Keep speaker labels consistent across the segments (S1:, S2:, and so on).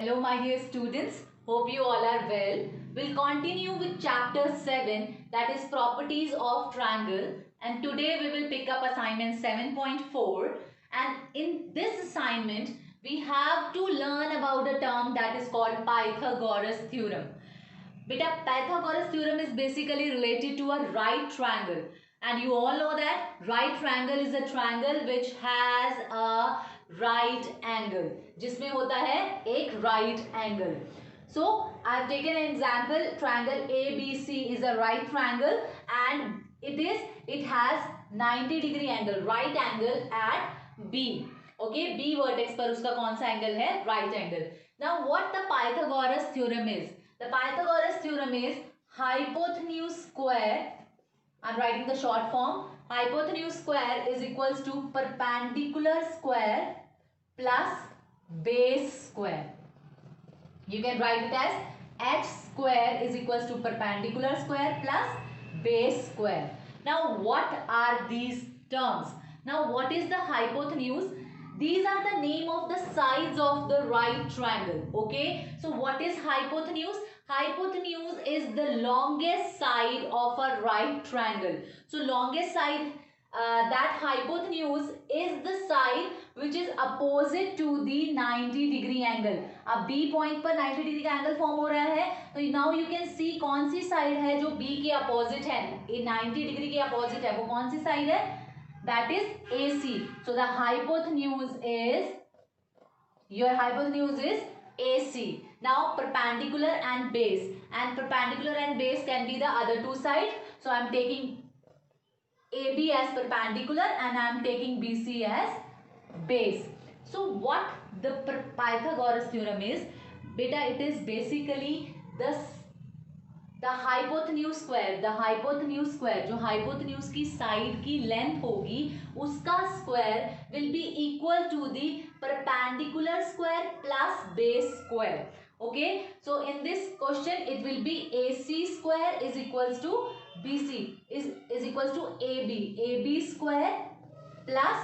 S1: Hello my dear students, hope you all are well. We'll continue with chapter 7, that is properties of triangle, and today we will pick up assignment 7.4, and in this assignment we have to learn about a term that is called Pythagoras theorem. Beta, Pythagoras theorem is basically related to a right triangle, and you all know that right triangle is a triangle which has a right angle, जिसमें होता है एक right angle. So I have taken an example. Triangle ABC is a right triangle and it has 90-degree angle, right angle at B. Okay, B vertex पर उसका कौन सा angle है? Right angle. Now what the Pythagoras theorem is? The Pythagoras theorem is hypotenuse square. I am writing the short form. Hypotenuse square is equals to perpendicular square plus base square. You can write it as h square is equals to perpendicular square plus base square. Now what are these terms? Now what is the hypotenuse? These are the name of the sides of the right triangle. Okay. So what is hypotenuse? Hypotenuse is the longest side of a right triangle. So longest side, that hypotenuse is the side which is opposite to the 90-degree angle. अब B point पर 90 degree का angle form हो रहा है, तो now you can सी कौन सी side है जो B के अपोजिट है, ये 90 डिग्री के अपोजिट है, वो कौन सी साइड है? That is AC. So the hypotenuse is, your hypotenuse is AC. Now perpendicular and base, and perpendicular and base can be the other two sides. So I am taking AB as perpendicular and I am taking BC as base. So what the Pythagoras theorem is? Beta, it is basically the hypotenuse square. The hypotenuse square, जो hypotenuse की side की length होगी, उसका square will be equal to the perpendicular square plus base square. Okay, so in this question it will be AC square is equals to BC is equals to AB square plus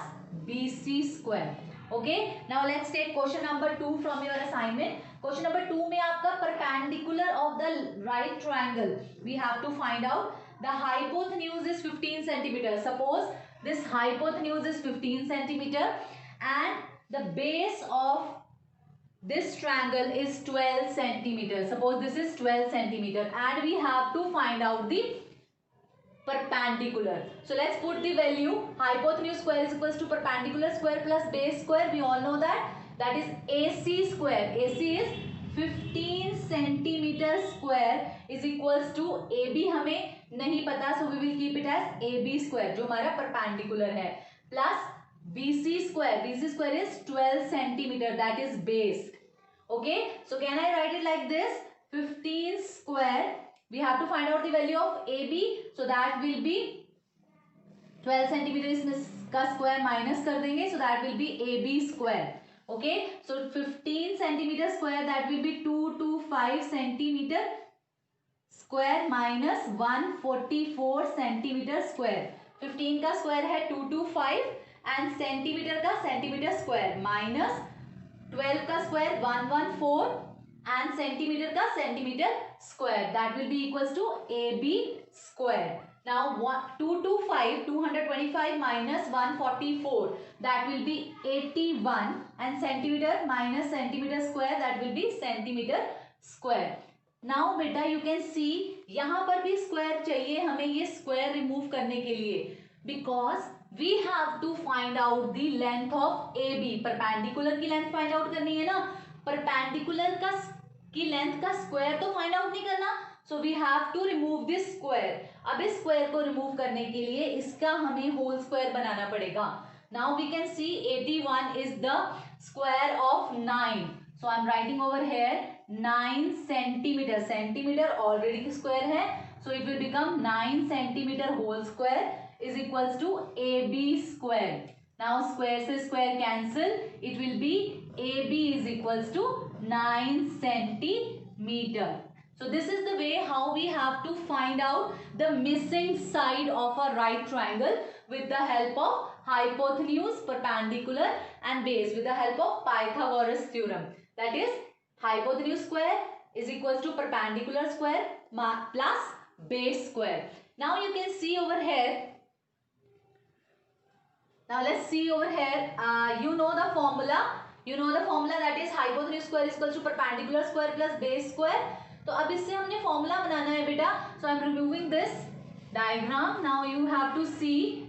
S1: BC square. Okay, now let's take question number 2 from your assignment. Question number 2 में आपका perpendicular of the right triangle we have to find out. The hypotenuse is 15 centimeter. Suppose this hypotenuse is 15 centimeter and the base of this triangle is 12 centimeter. Suppose this is 12 centimeter and we have to find out the perpendicular. So let's put the value. Hypotenuse square is equals to perpendicular square plus base square. We all know that is AC square. AC is 15 centimeter square is equals to AB हमें नहीं पता, so we will keep it as AB square जो हमारा perpendicular है, plus BC square. BC square is 12 centimeter, that is base. Okay, so can I write it like this? 15 square. We have to find out the value of AB, so that will be 12 centimeter इसका square minus कर देंगे, so that will be AB square. Okay, so 15 centimeter square, that will be 225 centimeter square minus 144 centimeter square. 15 का square है 225 and centimeter का centimeter square minus 12 का square 114 and centimeter का centimeter square, that will be equals to AB square. Now 225 minus 144, that will be 81 and centimeter minus centimeter square, that will be centimeter square. Now beta you can see यहाँ पर भी square चाहिए हमें ये square remove करने के लिए, because we have to find out the length of AB. perpendicular की length find out करनी है ना, perpendicular की length का square तो find out नहीं करना, so we have to remove this square. अब इस square को remove करने के लिए इसका हमें whole square बनाना पड़ेगा. Now we can see 81 is the square of 9. So I am writing over here 9 centimeter. Centimeter already square है, so it will become 9 centimeter whole square is equals to AB square. Now square से square cancel, it will be AB is equals to 9 centimeter. So this is the way how we have to find out the missing side of a right triangle with the help of hypotenuse, perpendicular and base, with the help of Pythagoras theorem. That is hypotenuse square is equals to perpendicular square plus base square. Now you can see over here. Now let's see over here. You know the formula. You know the formula, that is hypotenuse square is equals to perpendicular square plus base square. तो अब इससे हमने formula बनाना है बेटा. So I am removing this diagram. Now you have to see.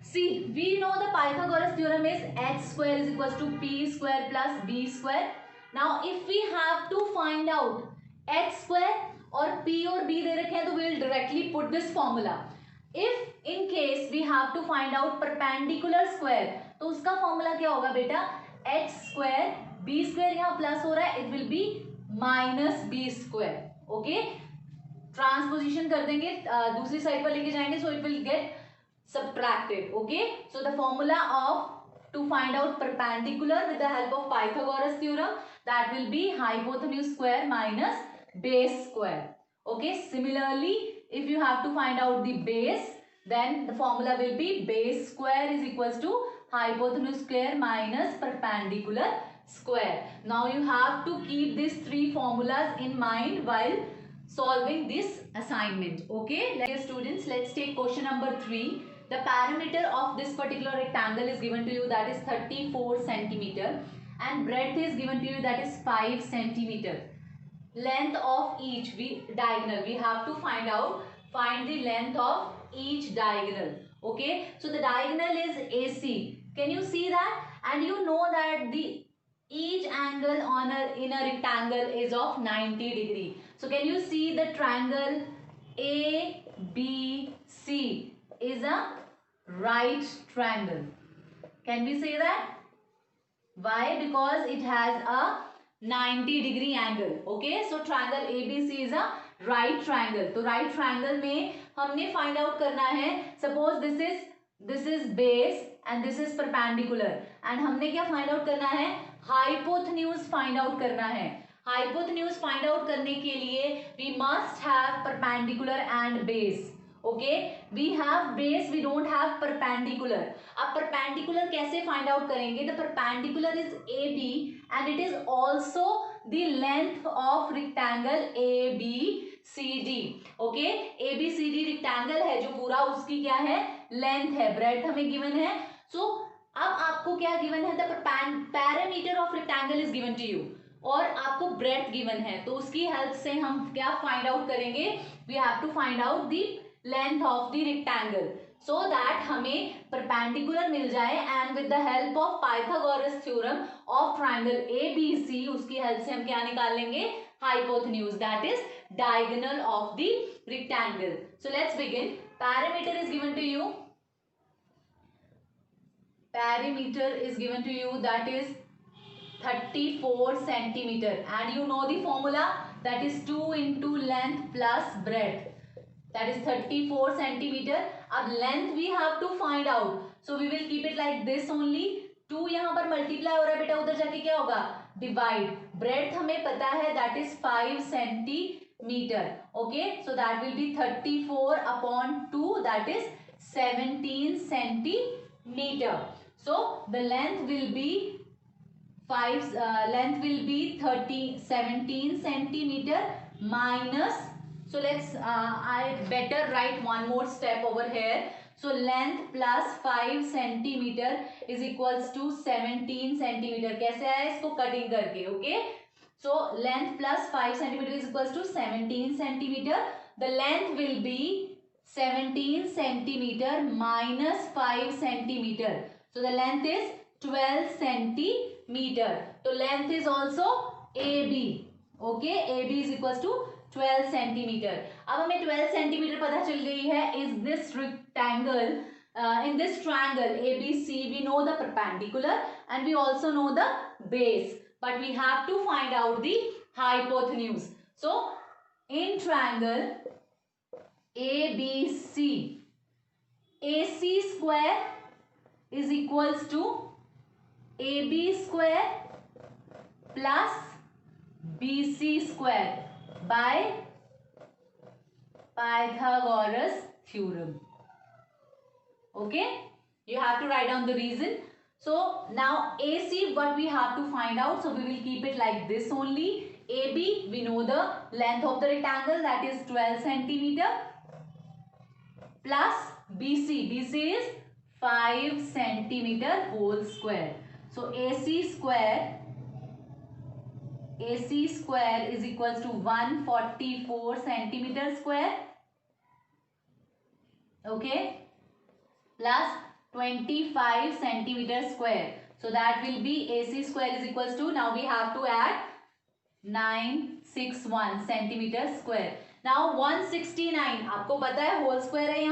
S1: See, we know the Pythagoras theorem is x square is equals to p square plus b square. Now if we have to find out x square और p और b दे रखे हैं तो we will directly put this formula. If in case we have to find out perpendicular square, तो उसका formula क्या होगा बेटा, x square b square यहाँ प्लस हो रहा है, it will be minus b square. Okay, transposition कर देंगे, दूसरी साइड पर लेके जाएंगे, so it will get subtracted. Okay, so the formula of to find out perpendicular with the help of Pythagoras theorem, that will be hypotenuse square minus base square. Okay, similarly if you have to find out the base, then the formula will be base square is equals to hypotenuse square minus perpendicular square. Now you have to keep these three formulas in mind while solving this assignment. Okay, dear students, let's take question number 3. The perimeter of this particular rectangle is given to you, that is 34 centimeter, and breadth is given to you, that is 5 centimeter. Length of each diagonal, we have to find the length of each diagonal. Okay, so the diagonal is AC. Can you see that? And you know that the each angle in a rectangle is of 90 degree. So can you see the triangle ABC is a right triangle? Can we say that? Why? Because it has a 90 degree angle. Okay, so triangle ABC is a right triangle. तो right triangle में हमने find out करना है, suppose this is base and this is perpendicular, and हमने क्या find out करना है, hypotenuse find out करना है. Hypotenuse find out करने के लिए we must have perpendicular and base. Okay, we have base, we don't have perpendicular. अब perpendicular कैसे find out करेंगे? The perpendicular is AB and it is also the length of rectangle ABCD. Okay, ABCD rectangle है जो पूरा, उसकी क्या है, length है, breadth हमें given है. So अब आपको क्या given है? The perimeter of rectangle is given to you. और आपको breadth given है, तो उसकी help से हम क्या find out करेंगे? We have to find out the length of the rectangle so that हमें perpendicular मिल जाए, and with the help of Pythagoras theorem of triangle ABC, उसकी help से हम क्या निकाल लेंगे, hypotenuse, that is diagonal of the rectangle. So let's begin. Perimeter is given to you. Perimeter is given to you, that is 34 centimeter, and you know the formula, that is 2 into length plus breadth, that is 34 centimeter. अब length we have to find out, so we will keep it like this only. 2 यहाँ पर multiply हो रहा है बेटा, उधर जाके क्या होगा, divide. breadth हमें पता है, that is 5 centimeter. Okay, so that will be 34 upon 2, that is 17 centimeter. So the length will be 17 centimeter minus, so let's I better write one more step over here. So length plus 5 centimeter is equals to 17 centimeter. कैसे आया, इसको cutting करके. Okay, so length plus 5 centimeter is equals to 17 centimeter. The length will be 17 centimeter minus 5 centimeter. So the length is 12 centimeter. So length is also AB. Okay, AB is equals to 12 centimeter. अब हमें 12 centimeter पता चल गई है. Is this rectangle in this triangle ABC, we know the perpendicular and we also know the base, but we have to find out the hypotenuse. So in triangle ABC, AC square is equals to AB square plus BC square by Pythagoras theorem. Okay, you have to write down the reason. So now AC, what we have to find out, so we will keep it like this only. AB, we know the length of the rectangle, that is 12 centimeter, plus BC, BC is 5 centimeter whole square. So AC square is equals to 144 centimeter square, okay, plus 25 centimeter square. So that will be AC square is equals to, now we have to add 961 centimeter square. Now 169 आपको पता है whole square है,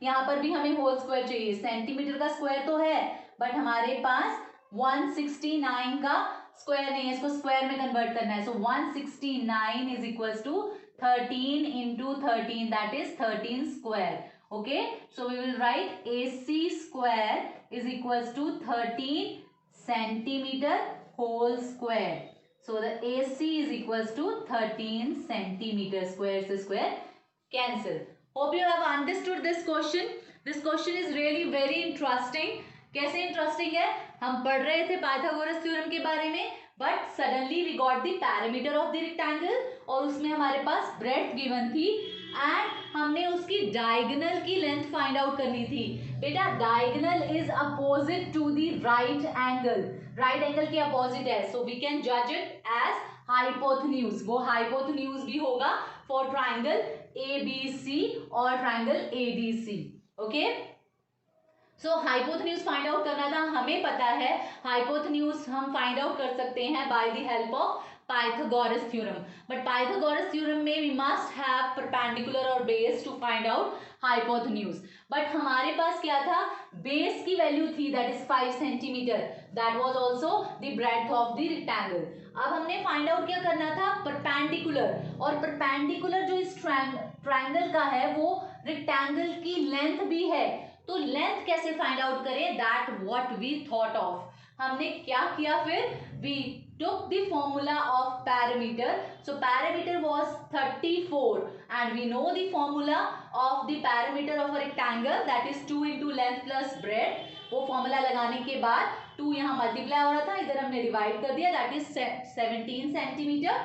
S1: यहाँ पर भी हमें whole square चाहिए. Centimetre का स्क्वायर तो है बट हमारे पास 169 का स्क्वायर नहीं है, इसको स्क्वायर में कन्वर्ट करना है. सो 169 is equals to 13 into 13, that is 13 square. Okay, so we will write AC square is equals to 13 centimeter whole square. So the AC is equals to 13 centimeter square. So square cancel. Hope you have understood this question. This question is really very interesting. कैसे interesting है, हम पढ़ रहे थे Pythagoras theorem के बारे में, but suddenly we got the parameter of the rectangle और उसमें हमारे पास ब्रेड्थ गिवन थी एंड हमने उसकी डायगोनल की लेंथ फाइंड आउट करनी थी. बेटा diagonal is opposite to the right angle, right angle के अपोजिट है, सो वी कैन जज इट एज हाइपोथेन्यूज. वो हाइपोथेन्यूज भी होगा फॉर ट्राइंगल ABC और triangle ADC. Okay, so hypotenuse find out करना था, हमें पता है हाइपोथेन्यूज हम फाइंड आउट कर सकते हैं by the help of Pythagoras theorem. But Pythagoras theorem में वी मस्ट हैव परपेंडिकुलर और base to find out hypotenuse. But हमारे पास क्या था, बेस की वैल्यू थी that is 5 centimetre, that was also the breadth of the rectangle. अब हमने फाइंड आउट क्या करना था, परपेंडिकुलर, और परपेंडिकुलर जो इस ट्रायंगल का है वो रेक्टेंगल की लेंथ भी है. तो लेंथ कैसे फाइंड आउट करें, that what we thought of. हमने क्या किया, फिर we took the formula of parameter. So parameter was 34 and we know the formula of the parameter of a rectangle, that is 2 into length plus breadth. वो formula लगाने के बाद 2 यहाँ multiply हो रहा था, इधर हमने divide कर दिया, that is 17 centimeter.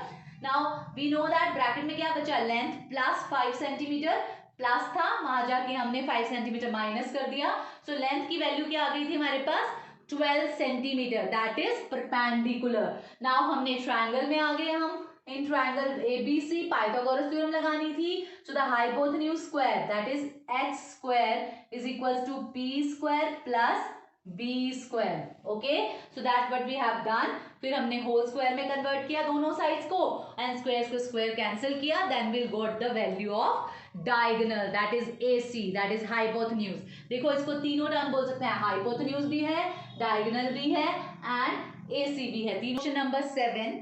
S1: Now we know that bracket में क्या बचा, length plus 5 centimeter, प्लस था वहां जाके हमने 5 सेंटीमीटर माइनस कर दिया. सो लेंथ की वैल्यू क्या आ गई थी हमारे पास, 12 centimetre, that is perpendicular. Now हमने ट्रायंगल में आ गए, हम in triangle ABC Pythagoras theorem लगानी थी. So the hypotenuse square that is h square is equals to p square plus b square. Okay, so that what we have done. फिर हमने whole square में कन्वर्ट किया दोनों साइड्स को and squares को square cancel किया, then we got the value of diagonal that is AC, that is hypotenuse. देखो इसको तीनों टर्म बोल सकते हैं, हाइपोथेन्यूज भी है, डायगोनल भी है एंड AC भी है. Question number 7,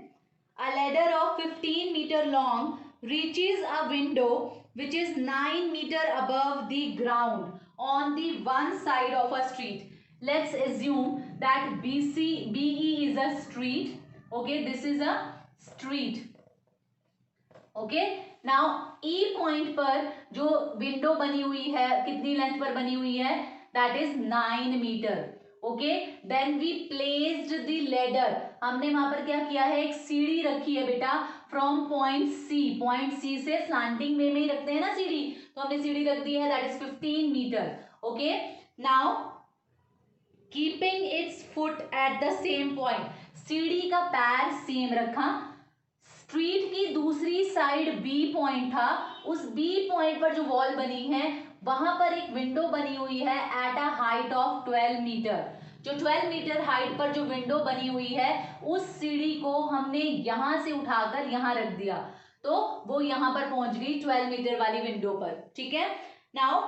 S1: a ladder of 15 meter long reaches a window which is 9 meter above the ground on the one side of a street. Let's assume that BE is a street. Okay, this is a street. Okay, now E point पर जो window बनी हुई है कितनी length पर बनी हुई है, that is 9 metre. Okay, then we placed the ladder, हमने वहां पर क्या किया है, एक सीढ़ी रखी है बेटा फ्रॉम पॉइंट सी से स्लांटिंग वे में ही रखते हैं ना सीढ़ी, तो हमने सीढ़ी रख दी है that is 15 metre. Okay, now keeping its foot at the same point, सीढ़ी का पैर सेम रखा, स्ट्रीट की दूसरी साइड बी पॉइंट था, उस बी पॉइंट पर जो वॉल बनी है वहां पर एक विंडो बनी हुई है at a height of 12 metre. जो 12 मीटर हाइट पर जो विंडो बनी हुई है उस सीढ़ी को हमने यहां से उठाकर यहां रख दिया, तो वो यहां पर पहुंच गई 12 मीटर वाली विंडो पर. ठीक है, now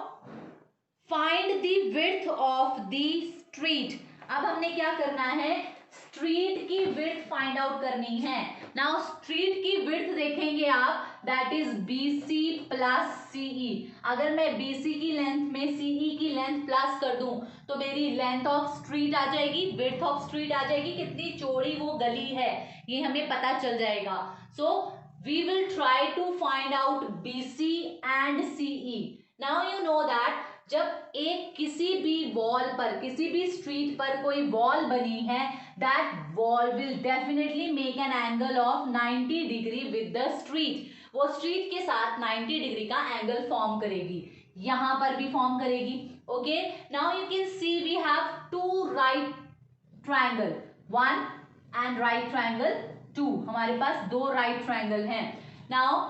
S1: find the width of the street. अब हमने क्या करना है, स्ट्रीट की विड्थ फाइंड आउट करनी है. नाउ स्ट्रीट की विड्थ देखेंगे आप, that is BC plus CE. अगर मैं BC की लेंथ में CE की लेंथ प्लस कर दूं तो मेरी लेंथ ऑफ स्ट्रीट आ जाएगी, विड्थ ऑफ स्ट्रीट आ जाएगी, कितनी चौड़ी वो गली है ये हमें पता चल जाएगा. So we will try to find out BC and CE. Now you know that जब एक किसी भी वॉल पर, किसी भी स्ट्रीट पर कोई वॉल बनी है, that wall will definitely make an angle of 90 degree with the street. वो स्ट्रीट के साथ 90 डिग्री का एंगल फॉर्म करेगी, यहां पर भी फॉर्म करेगी। Okay, now you can see we have two right triangle, one and right triangle two, हमारे पास दो राइट ट्रायंगल हैं। Now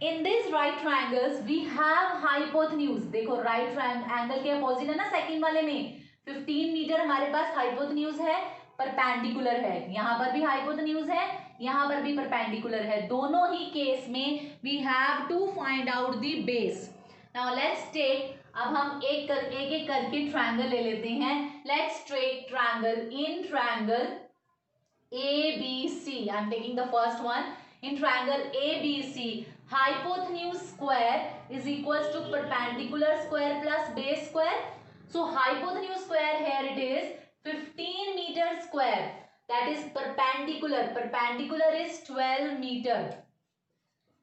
S1: in this right triangles we have hypotenuse, देखो राइट एंगल के अपोजिट है ना सेकंड वाले में, 15 मीटर हमारे पास हाइपोटेन्यूज है, परपेंडिकुलर है, यहां पर भी हाइपोटेन्यूज है, यहां पर भी परपेंडिकुलर है, दोनों ही केस में we have to find out the base. Now let's take, अब हम एक एक करके ट्रायंगल ले लेते हैं। Let's take triangle, in triangle ABC, I am taking the first one. In triangle ABC, hypotenuse square is equals to perpendicular square plus base square. So hypotenuse square here it is 15 meter square, that is perpendicular, perpendicular is 12 meter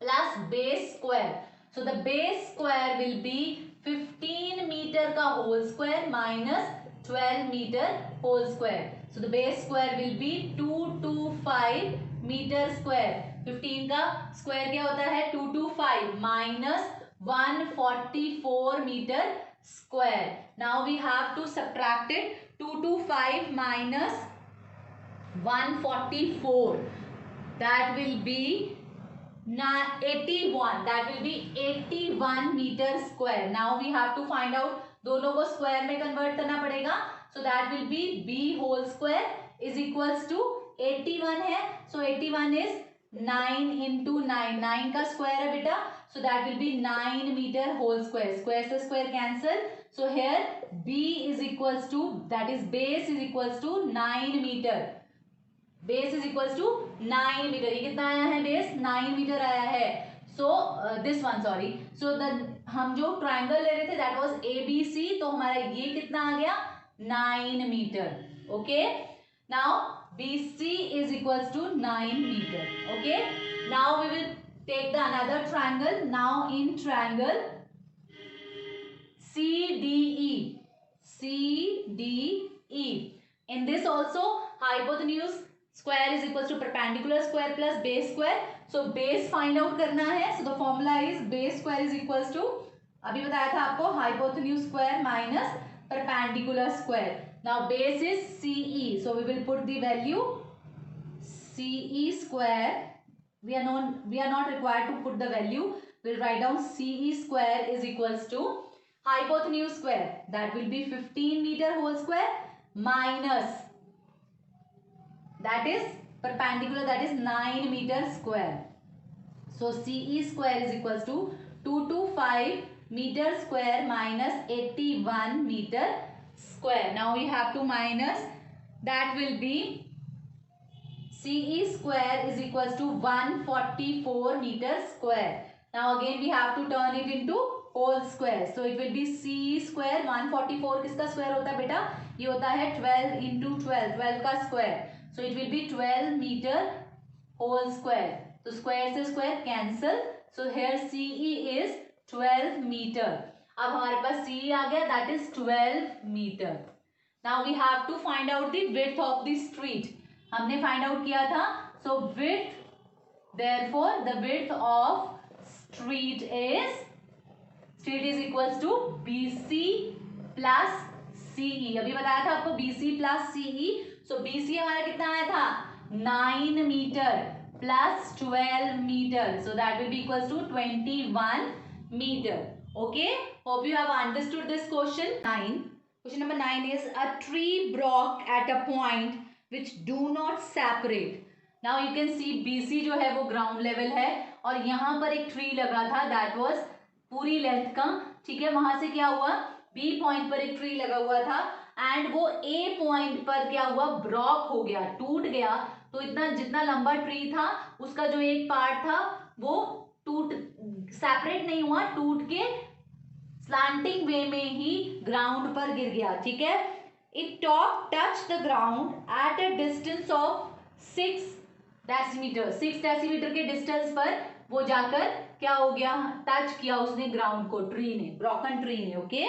S1: plus base square. So the base square will be 15 meter का whole square minus 12 meter whole square. So the base square will be 225 meter square. 15 का square क्या होता है 225 minus 144 meter square. Now we have to subtract it, 225 minus 144, that will be 81, that will be 81 meter square. Now we have to find out, दोनों को square में convert करना पड़ेगा, so that will be b whole square is equals to 81 है, so 81 is 9 into 9, 9 का square है बेटा, so that will be 9 meter whole square, square से square cancel, so here b is equals to, that is base is equals to 9 meter, base is equals to 9 metre, ये कितना आया है base 9 metre आया है। So this one sorry, so हम जो triangle ले रहे थे दैट वाज ABC, तो हमारा ये कितना आ गया 9 metre. Okay, now BC is equals to 9 metre. Okay, now we will take the another triangle. Now in triangle CDE, CDE, in this also hypotenuse square is equals to perpendicular square plus base square, so base find out करना है, so the formula is base square is equals to, अभी बताया था आपको hypotenuse square minus perpendicular square. Now base is CE, so we will put the value CE square, we are not required to put the value, we'll write down CE square is equals to hypotenuse square, that will be 15 meter whole square minus, that is perpendicular, that is 9 meter square. So CE square is equals to 225 meter square minus 81 meter square. Now we have to minus, that will be CE square is equals to 144 meter square. Now again we have to turn it into whole square, so it will be CE square, 144 किसका square होता है बेटा, ये होता है 12 into 12, 12 का square, so it will be 12 meter whole square, तो square से square cancel, so here CE is 12 meter. अब हमारे पास CE आ गया, that is 12 meter. Now we have to find out the width of the street, हमने find out किया था, so width, therefore the width of street is equals to BC plus CE, अभी बताया था आपको BC plus CE, so BC हमारा कितना आया था 9 metre plus 12 metre, so that will be equals to 21 meter. Okay, hope you have understood this question. Question number 9 is a tree broke at a point which do not separate. Now you can see BC जो है वो ground level है और यहाँ पर एक tree लगा था, that was पूरी लेंथ का, ठीक है, वहां से क्या हुआ B पॉइंट पर एक ट्री लगा हुआ था एंड वो A पॉइंट पर क्या हुआ ब्रॉक हो गया, टूट गया, तो इतना जितना लंबा ट्री था उसका जो एक पार्ट था वो टूट सेपरेट नहीं हुआ, टूट के स्लैंटिंग वे में ही ग्राउंड पर गिर गया, ठीक है। It top touch the ground at a distance of 6 decimetre, 6 decimetre के डिस्टेंस पर वो जाकर क्या हो गया, टच किया उसने ग्राउंड को, ट्री ने, ब्रोकन ट्री ने. Okay,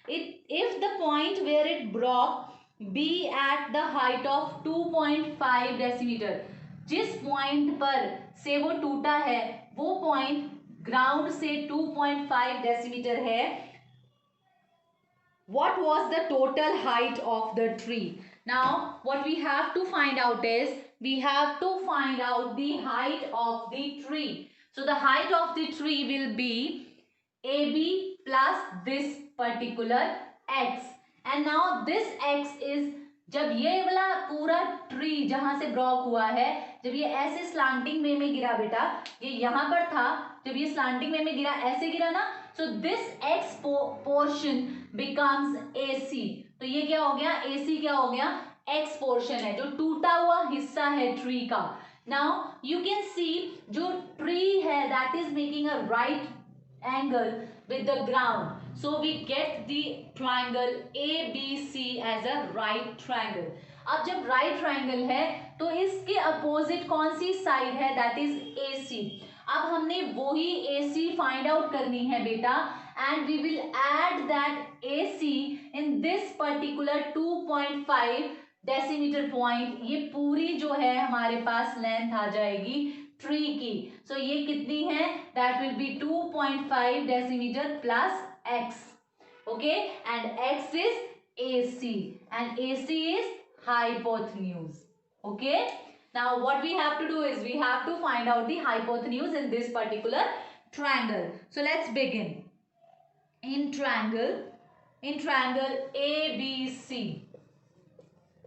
S1: if the point where it broke be at the height of 2.5 decimetre, जिस पॉइंट पर से वो टूटा है वो पॉइंट ग्राउंड से 2.5 डेसीमीटर है, what was the total height of the tree? Now what we have to find out is, we have to find out the height of the tree. So the height of the tree will be AB plus this particular x, and now this x is, जब ये वाला पूरा tree जहां से Brock हुआ है, जब ये ऐसे स्लांटिंग वे में गिरा बेटा, ये यहां पर था, जब ये स्लांटिंग वे में गिरा, ऐसे गिरा ना, so this x portion becomes AC. तो ये क्या हो गया, AC क्या हो गया, x पोर्शन है, जो टूटा हुआ हिस्सा है ट्री का. नाउ यू कैन सी जो ट्री है that is making a right angle with the ground, so we get the triangle ABC as a right triangle. अब जब right triangle है तो इसके अपोजिट कौन सी साइड है, that is AC. अब हमने वही AC फाइंड आउट करनी है बेटा, and we will add that AC in this particular 2.5 decimetre point. ये पूरी जो है हमारे पास लेंथ आ जाएगी ट्री की. सो ये कितनी है, that will be 2.5 decimetre plus x. Okay, and x is AC and AC is hypotenuse. Okay, now what we have to do is we have to find out the hypotenuse in this particular triangle. So let's begin. In triangle ABC,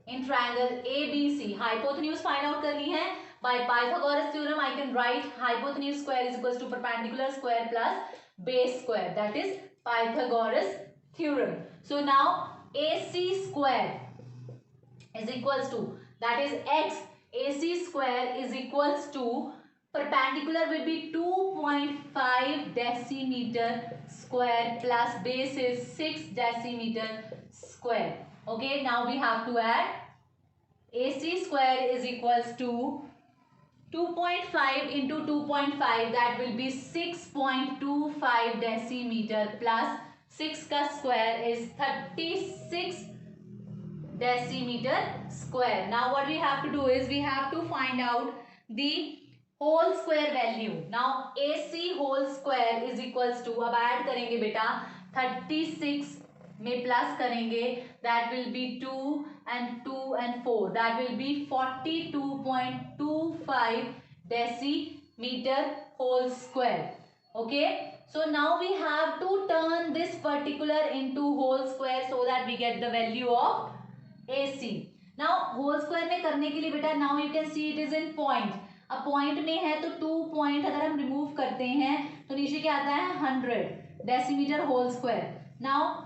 S1: in triangle ABC, hypotenuse find out करनी है. By Pythagoras theorem I can write hypotenuse square is equals to perpendicular square plus base square, that is Pythagoras theorem. So now AC square is equals to, that is x, AC square is equals to, perpendicular will be 2.5 decimeter square plus base is 6 decimeter square. Okay, now we have to add AC square is equals to 2.5 into 2.5, that will be 6.25 decimeter plus 6 का square is 36 decimeter square. Now what we have to do is we have to find out the whole square value. Now AC whole square is equals to, अब add करेंगे बेटा, 36 में plus करेंगे, that will be 2 and 2 and 4, that will be 42.25 decimeter whole square. Okay, so now we have to turn this particular into whole square so that we get the value of AC. Now whole square में करने के लिए बेटा, now you can see it is in point. अब point में है तो 2 point अगर हम रिमूव करते हैं तो नीचे क्या आता है, 100 decimetre whole square. Now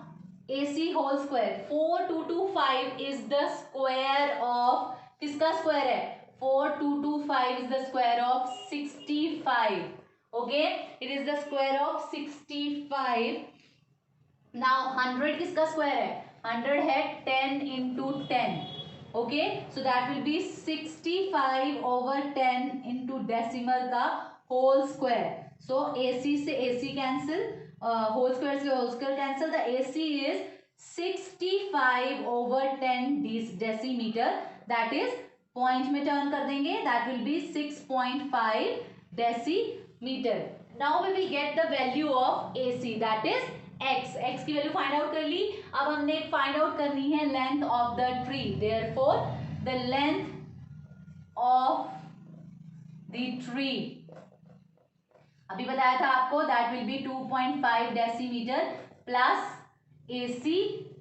S1: AC whole square, 4225 is the square of, किसका स्क्वायर है, 4225 is the square of 65. Okay, it is the square of 65. नाउ 100 किसका स्क्वायर है, 100 है 10 into 10. Okay, so that will be 65 over 10 into decimal का whole square. सो AC से AC cancel, whole square से whole square cancel, the AC is 65 over 10 decimetre, that is point में turn कर देंगे, that will be 6.5 decimetre. Now we will get the value of AC, that is x. x की value find out कर ली. अब हमने find out करनी है length of the tree. Therefore the length of the tree, अभी बताया था आपको, that will be 2.5 decimetre plus AC,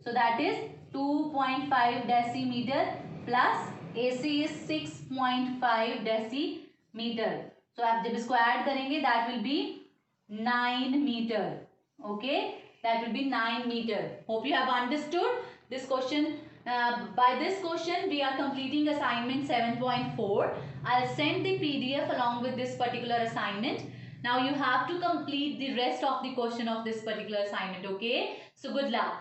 S1: so that is 2.5 decimetre plus AC is 6.5 decimetre. सो आप जब इसको ऐड करेंगे that will be 9 metre. Okay, that will be 9 meter. Hope you have understood this question. By this question we are completing assignment 7.4. I'll send the PDF along with this particular assignment. Now you have to complete the rest of the question of this particular assignment. Okay, so good luck.